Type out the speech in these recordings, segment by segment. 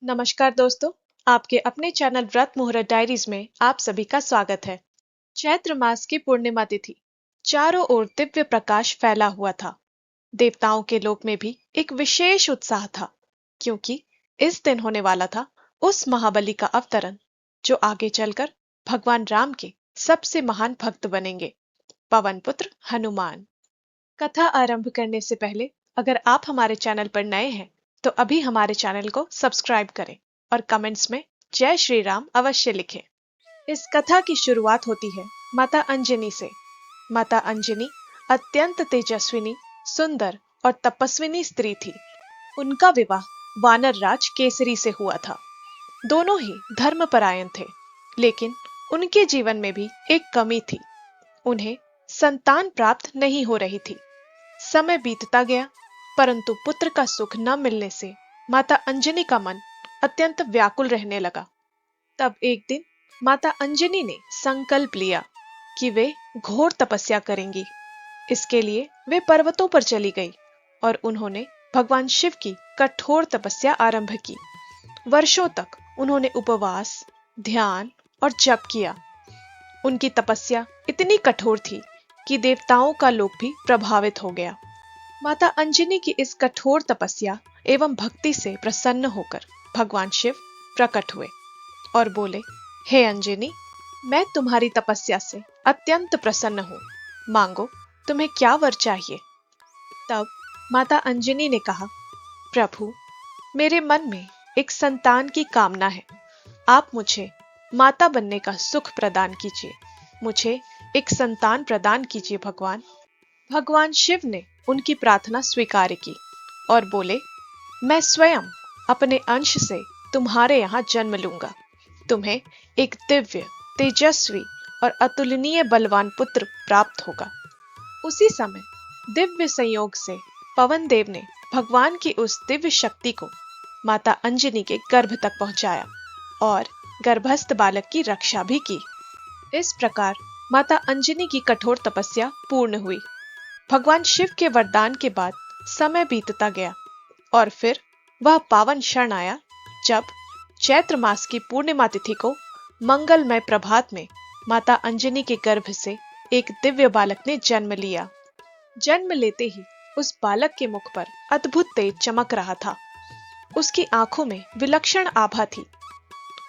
नमस्कार दोस्तों, आपके अपने चैनल व्रत मुहूर्त डायरीज में आप सभी का स्वागत है। चैत्र मास की पूर्णिमा तिथि, चारों ओर दिव्य प्रकाश फैला हुआ था। देवताओं के लोक में भी एक विशेष उत्साह था, क्योंकि इस दिन होने वाला था उस महाबली का अवतरण, जो आगे चलकर भगवान राम के सबसे महान भक्त बनेंगे, पवन पुत्र हनुमान। कथा आरंभ करने से पहले अगर आप हमारे चैनल पर नए हैं तो अभी हमारे चैनल को सब्सक्राइब करें और कमेंट्स में जय श्री राम अवश्य लिखें। इस कथा की शुरुआत होती है माता अंजनी से। माता अंजनी अत्यंत तेजस्विनी, सुंदर और तपस्विनी स्त्री थी। उनका विवाह वानर राज केसरी से हुआ था। दोनों ही धर्मपरायण थे, लेकिन उनके जीवन में भी एक कमी थी। उन्हें संतान प्राप्त नहीं हो रही थी। समय बीतता गया, परंतु पुत्र का सुख न मिलने से माता अंजनी का मन अत्यंत व्याकुल रहने लगा। तब एक दिन माता अंजनी ने संकल्प लिया कि वे घोर तपस्या करेंगी। इसके लिए वे पर्वतों पर चली गई और उन्होंने भगवान शिव की कठोर तपस्या आरंभ की। वर्षों तक उन्होंने उपवास, ध्यान और जप किया। उनकी तपस्या इतनी कठोर थी कि देवताओं का लोक भी प्रभावित हो गया। माता अंजनी की इस कठोर तपस्या एवं भक्ति से प्रसन्न होकर भगवान शिव प्रकट हुए और बोले, हे अंजनी, मैं तुम्हारी तपस्या से अत्यंत प्रसन्न हूँ। मांगो, तुम्हें क्या वर चाहिए। तब माता अंजनी ने कहा, प्रभु, मेरे मन में एक संतान की कामना है। आप मुझे माता बनने का सुख प्रदान कीजिए। मुझे एक संतान प्रदान कीजिए भगवान। भगवान शिव ने उनकी प्रार्थना स्वीकार की और बोले, मैं स्वयं अपने अंश से तुम्हारे यहाँ जन्म लूंगा। तुम्हें एक दिव्य, तेजस्वी और अतुलनीय बलवान पुत्र प्राप्त होगा। उसी समय दिव्य संयोग से पवन देव ने भगवान की उस दिव्य शक्ति को माता अंजनी के गर्भ तक पहुंचाया और गर्भस्थ बालक की रक्षा भी की। इस प्रकार माता अंजनी की कठोर तपस्या पूर्ण हुई। भगवान शिव के वरदान के बाद समय बीतता गया और फिर वह पावन क्षण आया जब चैत्र मास की पूर्णिमा तिथि को मंगलमय प्रभात में माता अंजनी के गर्भ से एक दिव्य बालक ने जन्म लिया। जन्म लेते ही उस बालक के मुख पर अद्भुत तेज चमक रहा था। उसकी आंखों में विलक्षण आभा थी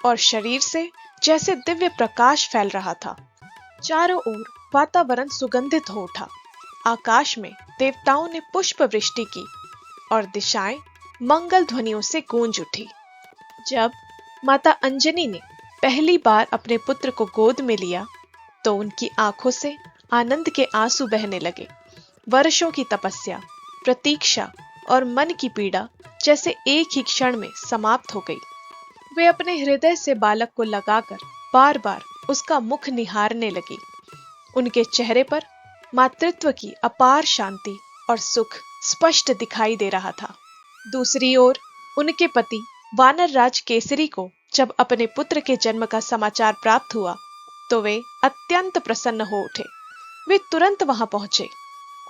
और शरीर से जैसे दिव्य प्रकाश फैल रहा था। चारों ओर वातावरण सुगंधित हो उठा। आकाश में देवताओं ने पुष्प वृष्टि की और दिशाएं मंगल ध्वनियों से गूंज उठी। जब माता अंजनी ने पहली बार अपने पुत्र को गोद में लिया तो उनकी आंखों से आनंद के आंसू बहने लगे। वर्षों की तपस्या, प्रतीक्षा और मन की पीड़ा जैसे एक ही क्षण में समाप्त हो गई। वे अपने हृदय से बालक को लगाकर बार बार उसका मुख निहारने लगी। उनके चेहरे पर मातृत्व की अपार शांति और सुख स्पष्ट दिखाई दे रहा था। दूसरी ओर उनके पति वानर राज केसरी को जब अपने पुत्र के जन्म का समाचार प्राप्त हुआ तो वे अत्यंत प्रसन्न हो उठे। वे तुरंत वहां पहुंचे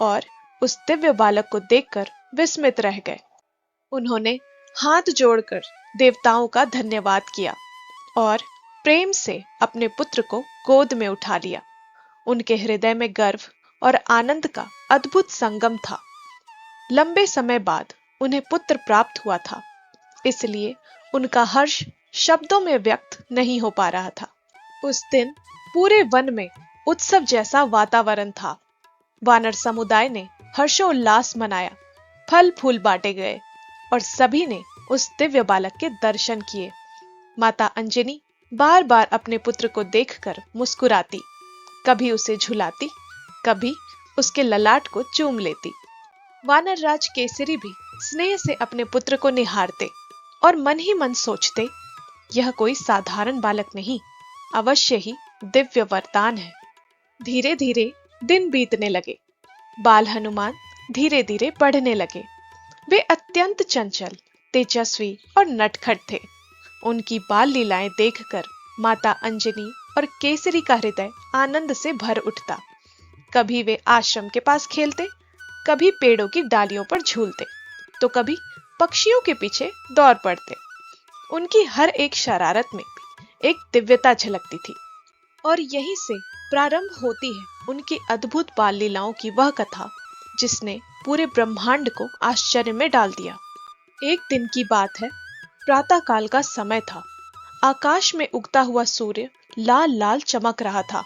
और उस दिव्य बालक को देखकर विस्मित रह गए। उन्होंने हाथ जोड़कर देवताओं का धन्यवाद किया और प्रेम से अपने पुत्र को गोद में उठा लिया। उनके हृदय में गर्व और आनंद का अद्भुत संगम था। लंबे समय बाद उन्हें पुत्र प्राप्त हुआ था, इसलिए उनका हर्ष शब्दों में व्यक्त नहीं हो पा रहा था। उस दिन पूरे वन में उत्सव जैसा वातावरण था। वानर समुदाय ने हर्षोल्लास मनाया, फल फूल बांटे गए और सभी ने उस दिव्य बालक के दर्शन किए। माता अंजनी बार बार अपने पुत्र को देखकर मुस्कुराती, कभी उसे झुलाती, कभी उसके ललाट को चूम लेती। वानर राज केसरी भी स्नेह से अपने पुत्र को निहारते और मन ही मन सोचते, यह कोई साधारण बालक नहीं, अवश्य ही दिव्य वरदान है। धीरे धीरे दिन बीतने लगे। बाल हनुमान धीरे धीरे बढ़ने लगे। वे अत्यंत चंचल, तेजस्वी और नटखट थे। उनकी बाल लीलाएं देखकर माता अंजनी और केसरी का हृदय आनंद से भर उठता। कभी वे आश्रम के पास खेलते, कभी पेड़ों की डालियों पर झूलते, तो कभी पक्षियों के पीछे दौड़ पड़ते। उनकी हर एक शरारत में भी एक दिव्यता झलकती थी। और यहीं से प्रारंभ होती है उनकी अद्भुत बाल लीलाओं की वह कथा, जिसने पूरे ब्रह्मांड को आश्चर्य में डाल दिया। एक दिन की बात है, प्रातःकाल का समय था। आकाश में उगता हुआ सूर्य लाल लाल चमक रहा था।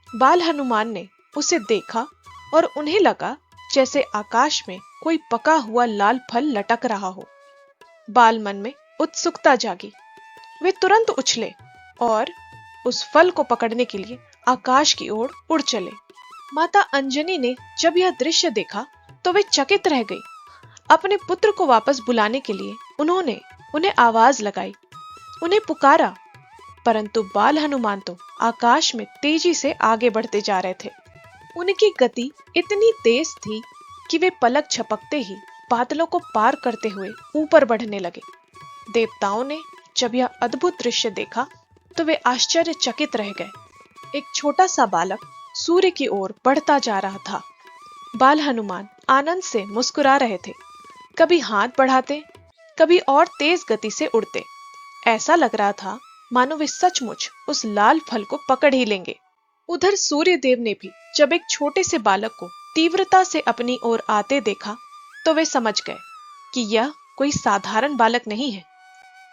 बाल हनुमान ने उसे देखा और उन्हें लगा जैसे आकाश में कोई पका हुआ लाल फल लटक रहा हो। बाल मन में उत्सुकता जागी। वे तुरंत उछले और उस फल को पकड़ने के लिए आकाश की ओर उड़ चले। माता अंजनी ने जब यह दृश्य देखा तो वे चकित रह गई। अपने पुत्र को वापस बुलाने के लिए उन्होंने उन्हें आवाज लगाई, उन्हें पुकारा, परंतु बाल हनुमान तो आकाश में तेजी से आगे बढ़ते जा रहे थे। उनकी गति इतनी तेज थी कि वे पलक झपकते ही बादलों को पार करते हुए ऊपर बढ़ने लगे। देवताओं ने जब यह अद्भुत दृश्य देखा तो वे आश्चर्यचकित रह गए। एक छोटा सा बालक सूर्य की ओर बढ़ता जा रहा था। बाल हनुमान आनंद से मुस्कुरा रहे थे, कभी हाथ बढ़ाते, कभी और तेज गति से उड़ते। ऐसा लग रहा था मानो वे सचमुच उस लाल फल को पकड़ ही लेंगे। उधर सूर्य देव ने भी जब एक छोटे से बालक को तीव्रता से अपनी ओर आते देखा तो वे समझ गए कि यह कोई साधारण बालक नहीं है।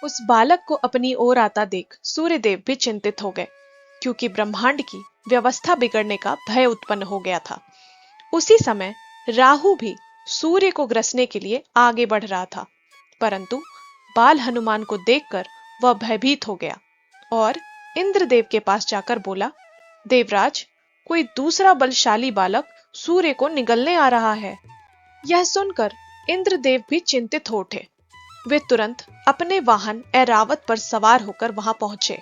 उस बालक को अपनी ओर आता देख सूर्य देव भी चिंतित हो गए, क्योंकि ब्रह्मांड की व्यवस्था बिगड़ने का भय उत्पन्न हो गया था। उसी समय राहु भी सूर्य को ग्रसने के लिए आगे बढ़ रहा था, परंतु बाल हनुमान को देखकर वह भयभीत हो गया और इंद्रदेव के पास जाकर बोला, देवराज, कोई दूसरा बलशाली बालक सूर्य को निगलने आ रहा है। यह सुनकर इंद्रदेव भी चिंतित हो उठे। वे तुरंत अपने वाहन ऐरावत पर सवार होकर वहां पहुंचे।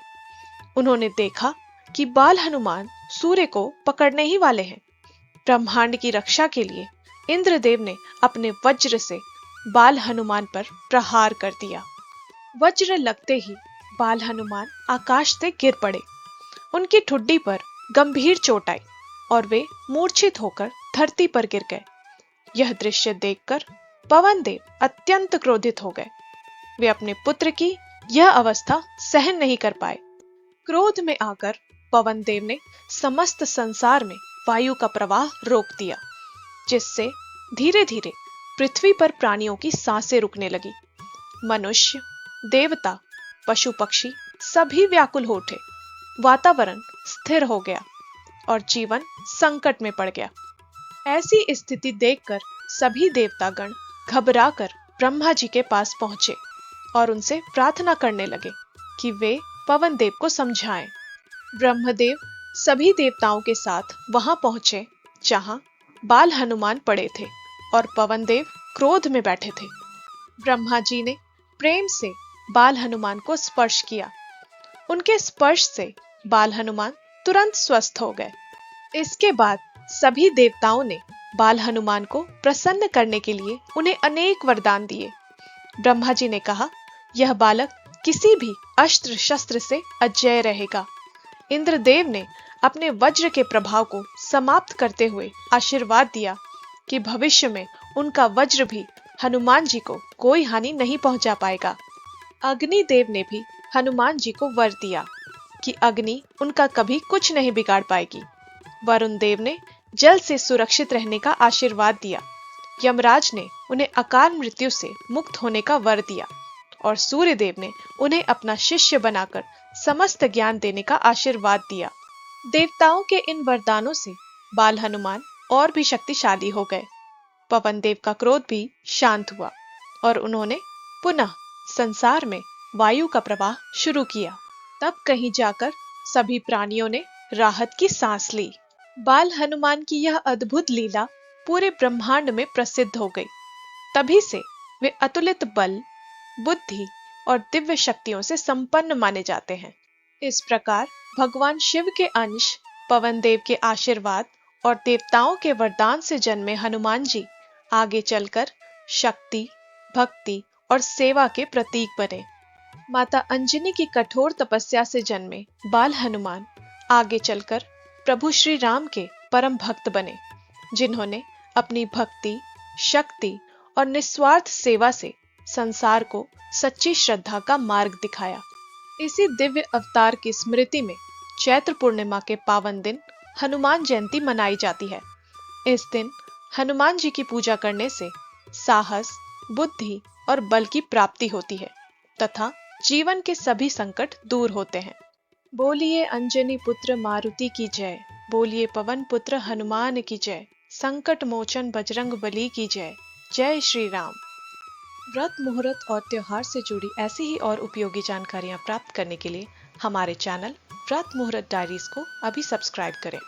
उन्होंने देखा कि बाल हनुमान सूर्य को पकड़ने ही वाले हैं। ब्रह्मांड की रक्षा के लिए इंद्रदेव ने अपने वज्र से बाल हनुमान पर प्रहार कर दिया। वज्र लगते ही बाल हनुमान आकाश से गिर पड़े। उनकी ठुड्डी पर गंभीर चोट आई और वे मूर्छित होकर धरती पर गिर गए। यह दृश्य देखकर पवन देव अत्यंत क्रोधित हो गए। वे अपने पुत्र की यह अवस्था सहन नहीं कर पाए। क्रोध में आकर पवन देव ने समस्त संसार में वायु का प्रवाह रोक दिया, जिससे धीरे धीरे पृथ्वी पर प्राणियों की सांसें रुकने लगी। मनुष्य, देवता, पशु पक्षी सभी व्याकुल हो उठे। वातावरण स्थिर हो गया और जीवन संकट में पड़ गया। ऐसी स्थिति देखकर सभी देवतागण घबराकर ब्रह्मा जी के पास पहुंचे और उनसे प्रार्थना करने लगे कि वे पवन देव को समझाएं। ब्रह्मदेव सभी देवताओं के साथ वहां पहुंचे जहां बाल हनुमान पड़े थे और पवन देव क्रोध में बैठे थे। ब्रह्मा जी ने प्रेम से बाल हनुमान को स्पर्श किया। उनके स्पर्श से बाल हनुमान तुरंत स्वस्थ हो गए। इसके बाद सभी देवताओं ने बाल हनुमान को प्रसन्न करने के लिए उन्हें अनेक वरदान दिए। ब्रह्मा जी ने कहा, यह बालक किसी भी अस्त्र शस्त्र से अजेय रहेगा। इंद्रदेव ने अपने वज्र के प्रभाव को समाप्त करते हुए आशीर्वाद दिया कि भविष्य में उनका वज्र भी हनुमान जी को कोई हानि नहीं पहुंचा पाएगा। अग्निदेव ने भी हनुमान जी को वर दिया कि अग्नि उनका कभी कुछ नहीं बिगाड़ पाएगी। वरुण देव ने जल से सुरक्षित रहने का आशीर्वाद दिया। यमराज ने उन्हें अकाल मृत्यु से मुक्त होने का वर दिया और सूर्य देव ने उन्हें अपना शिष्य बनाकर समस्त ज्ञान देने का आशीर्वाद दिया। देवताओं के इन वरदानों से बाल हनुमान और भी शक्तिशाली हो गए। पवन देव का क्रोध भी शांत हुआ और उन्होंने पुनः संसार में वायु का प्रवाह शुरू किया। तब कहीं जाकर सभी प्राणियों ने राहत की सांस ली। बाल हनुमान की यह अद्भुत लीला पूरे ब्रह्मांड में प्रसिद्ध हो गई। तभी से वे अतुलित बल, बुद्धि और दिव्य शक्तियों से संपन्न माने जाते हैं। इस प्रकार भगवान शिव के अंश, पवन देव के आशीर्वाद और देवताओं के वरदान से जन्मे हनुमान जी आगे चलकर शक्ति, भक्ति और सेवा के प्रतीक बने। माता अंजनी की कठोर तपस्या से जन्मे बाल हनुमान आगे चलकर प्रभु श्री राम के परम भक्त बने, जिन्होंने अपनी भक्ति, शक्ति और निस्वार्थ सेवा से संसार को सच्ची श्रद्धा का मार्ग दिखाया। इसी दिव्य अवतार की स्मृति में चैत्र पूर्णिमा के पावन दिन हनुमान जयंती मनाई जाती है। इस दिन हनुमान जी की पूजा करने से साहस, बुद्धि और बल की प्राप्ति होती है तथा जीवन के सभी संकट दूर होते हैं। बोलिए अंजनी पुत्र मारुति की जय, बोलिए पवन पुत्र हनुमान की जय, संकट मोचन बजरंग बली की जय, जय श्री राम। व्रत, मुहूर्त और त्योहार से जुड़ी ऐसी ही और उपयोगी जानकारियां प्राप्त करने के लिए हमारे चैनल व्रत मुहूर्त डायरीज को अभी सब्सक्राइब करें।